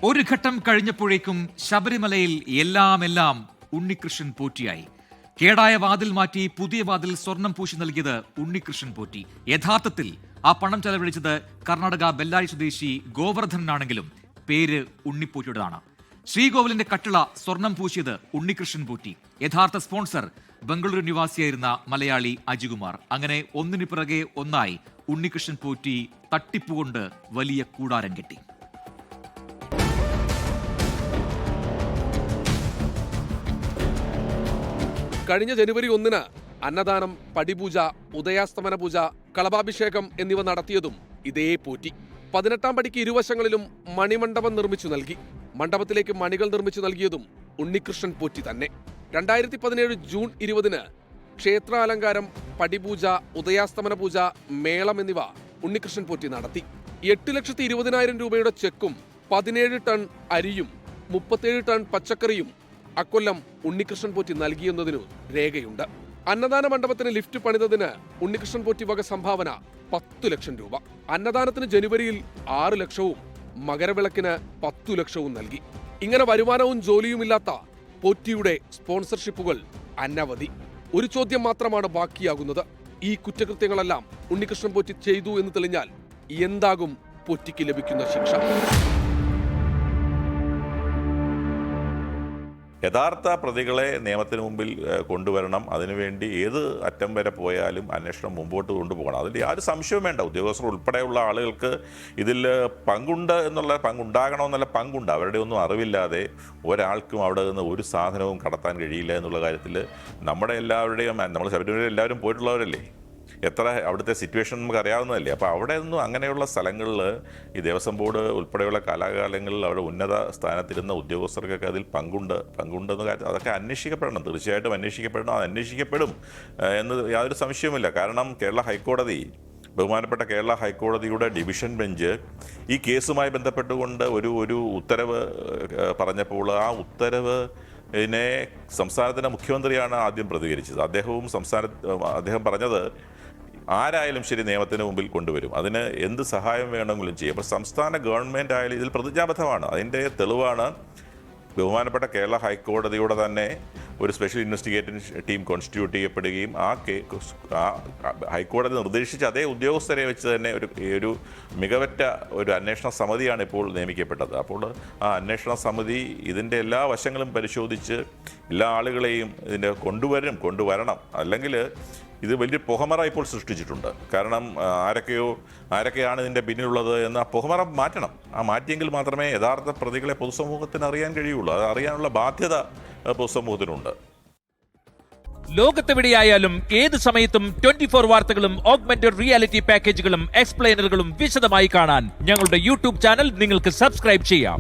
ഒരു ഘട്ടം കഴിഞ്ഞപ്പോഴേക്കും ശബരിമലയിൽ എല്ലാം ഉണ്ണികൃഷ്ണൻ പോറ്റിയായി. കേടായ വാതിൽ മാറ്റി പുതിയ വാതിൽ സ്വർണം പൂശി നൽകിയത് ഉണ്ണികൃഷ്ണൻ പോറ്റി. യഥാർത്ഥത്തിൽ ആ പണം ചെലവഴിച്ചത് കർണാടക ബെല്ലാരി സ്വദേശി ഗോവർദ്ധനാണെങ്കിലും പേര് ഉണ്ണിപ്പോറ്റിയുടേതാണ്. ശ്രീകോവിലിന്റെ കട്ടിള സ്വർണം പൂശിയത് ഉണ്ണികൃഷ്ണൻ പോറ്റി. യഥാർത്ഥ സ്പോൺസർ ബംഗളൂരു നിവാസിയായിരുന്ന മലയാളി അജികുമാർ. അങ്ങനെ ഒന്നിനു പിറകെ ഒന്നായി ഉണ്ണികൃഷ്ണൻ പോറ്റി തട്ടിപ്പുകൊണ്ട് വലിയ കൂടാരം കെട്ടി. കഴിഞ്ഞ ജനുവരി 1 അന്നദാനം, പടിപൂജ, ഉദയാസ്തമന പൂജ, കളഭാഭിഷേകം എന്നിവ നടത്തിയതും ഇതേ പോറ്റി. 18-ാം പടിക്ക് ഇരുവശങ്ങളിലും മണിമണ്ഡപം നിർമ്മിച്ചു നൽകി. മണ്ഡപത്തിലേക്ക് മണികൾ നിർമ്മിച്ചു നൽകിയതും ഉണ്ണികൃഷ്ണൻ പോറ്റി തന്നെ. 2017 ജൂൺ 20 ക്ഷേത്രാലങ്കാരം, പടിപൂജ, ഉദയാസ്തമന പൂജ, മേളം എന്നിവ ഉണ്ണികൃഷ്ണൻ പോറ്റി നടത്തി. 8,20,000 രൂപയുടെ ചെക്കും 17 ടൺ അരിയും 37 ടൺ പച്ചക്കറിയും അക്കൊല്ലം ഉണ്ണികൃഷ്ണൻ പോറ്റി നൽകിയെന്നതിനു രേഖയുണ്ട്. അന്നദാന മണ്ഡപത്തിന് ലിഫ്റ്റ് പണിതതിന് ഉണ്ണികൃഷ്ണൻ പോറ്റി വക സംഭാവന 10 ലക്ഷം രൂപ. അന്നദാനത്തിന് ജനുവരിയിൽ 6 ലക്ഷവും മകരവിളക്കിന് 10 ലക്ഷവും നൽകി. ഇങ്ങനെ വരുമാനവും ജോലിയുമില്ലാത്ത പോറ്റിയുടെ സ്പോൺസർഷിപ്പുകൾ അനവധി. ഒരു ചോദ്യം മാത്രമാണ് ബാക്കിയാകുന്നത്. ഈ കുറ്റകൃത്യങ്ങളെല്ലാം ഉണ്ണികൃഷ്ണൻ പോറ്റി ചെയ്തു എന്ന് തെളിഞ്ഞാൽ എന്താകും പോറ്റിക്ക് ലഭിക്കുന്ന ശിക്ഷ? യഥാർത്ഥ പ്രതികളെ നിയമത്തിന് മുമ്പിൽ കൊണ്ടുവരണം. അതിനുവേണ്ടി ഏത് അറ്റം വരെ പോയാലും അന്വേഷണം മുമ്പോട്ട് കൊണ്ടുപോകണം. അതിൽ യാതൊരു സംശയവും വേണ്ട. ഉദ്യോഗസ്ഥർ ഉൾപ്പെടെയുള്ള ആളുകൾക്ക് ഇതിൽ പങ്കുണ്ടാകണമെന്നുള്ള പങ്കുണ്ട്. അവരുടെ ഒന്നും അറിവില്ലാതെ ഒരാൾക്കും അവിടെ നിന്ന് ഒരു സാധനവും കടത്താൻ കഴിയില്ല എന്നുള്ള കാര്യത്തിൽ നമ്മുടെ എല്ലാവരുടെയും, നമ്മൾ ശബരിമലയിൽ എല്ലാവരും പോയിട്ടുള്ളവരല്ലേ, എത്ര അവിടുത്തെ സിറ്റുവേഷൻ നമുക്ക് അറിയാവുന്നതല്ലേ. അപ്പോൾ അവിടെ നിന്നും അങ്ങനെയുള്ള സ്ഥലങ്ങളിൽ ഈ ദേവസ്വം ബോർഡ് ഉൾപ്പെടെയുള്ള കാലാകാലങ്ങളിൽ അവിടെ ഉന്നത സ്ഥാനത്തിരുന്ന ഉദ്യോഗസ്ഥർക്കൊക്കെ അതിൽ പങ്കുണ്ടെന്ന കാര്യം അതൊക്കെ അന്വേഷിക്കപ്പെടണം. തീർച്ചയായിട്ടും അന്വേഷിക്കപ്പെടണം. അത് അന്വേഷിക്കപ്പെടും എന്ന് യാതൊരു സംശയവുമില്ല. കാരണം ബഹുമാനപ്പെട്ട കേരള ഹൈക്കോടതിയുടെ ഡിവിഷൻ ബെഞ്ച് ഈ കേസുമായി ബന്ധപ്പെട്ടുകൊണ്ട് ഒരു ഉത്തരവ് പറഞ്ഞപ്പോൾ ആ ഉത്തരവ് സംസ്ഥാനത്തിൻ്റെ മുഖ്യമന്ത്രിയാണ് ആദ്യം പ്രതികരിച്ചത്. അദ്ദേഹം പറഞ്ഞത് ആരായാലും ശരി നിയമത്തിന് മുമ്പിൽ കൊണ്ടുവരും, അതിന് എന്ത് സഹായം വേണമെങ്കിലും ചെയ്യും. അപ്പോൾ സംസ്ഥാന ഗവൺമെൻറ് ആയാലും ഇതിൽ പ്രതിജ്ഞാബദ്ധമാണ്. അതിൻ്റെ തെളിവാണ് ബഹുമാനപ്പെട്ട കേരള ഹൈക്കോടതിയുടെ തന്നെ ഒരു സ്പെഷ്യൽ ഇൻവെസ്റ്റിഗേറ്റിംഗ് ടീം കോൺസ്റ്റിറ്റ്യൂട്ട് ചെയ്യപ്പെടുകയും ആ ഹൈക്കോടതി നിർദ്ദേശിച്ച അതേ ഉദ്യോഗസ്ഥരെ വെച്ച് തന്നെ ഒരു മികവറ്റ ഒരു അന്വേഷണ സമിതിയാണ് ഇപ്പോൾ നിയമിക്കപ്പെട്ടത്. അപ്പോൾ ആ അന്വേഷണ സമിതി ഇതിൻ്റെ എല്ലാ വശങ്ങളും പരിശോധിച്ച് എല്ലാ ആളുകളെയും ഇതിൻ്റെ കൊണ്ടുവരണം. അല്ലെങ്കിൽ ഇത് വലിയ പുകമറ ഇപ്പോൾ സൃഷ്ടിച്ചിട്ടുണ്ട്. കാരണം ആരൊക്കെയാണ് ഇതിൻ്റെ പിന്നിലുള്ളത് എന്ന് ആ പുകമറ മാറ്റണം. ആ മാറ്റിയെങ്കിൽ മാത്രമേ യഥാർത്ഥ പ്രതികളെ പൊതുസമൂഹത്തിന് അറിയാൻ കഴിയുള്ളൂ. അത് അറിയാനുള്ള ബാധ്യത പൊതുസമൂഹത്തിനുണ്ട്. ലോകത്തെവിടെയായാലും ഏത് സമയത്തും 24 വാർത്തകളും ഓഗ്മെന്റഡ് റിയാലിറ്റി പാക്കേജുകളും എക്സ്പ്ലെയിനറുകളും വിശദമായി കാണാൻ ഞങ്ങളുടെ യൂട്യൂബ് ചാനൽ നിങ്ങൾക്ക് സബ്സ്ക്രൈബ് ചെയ്യാം.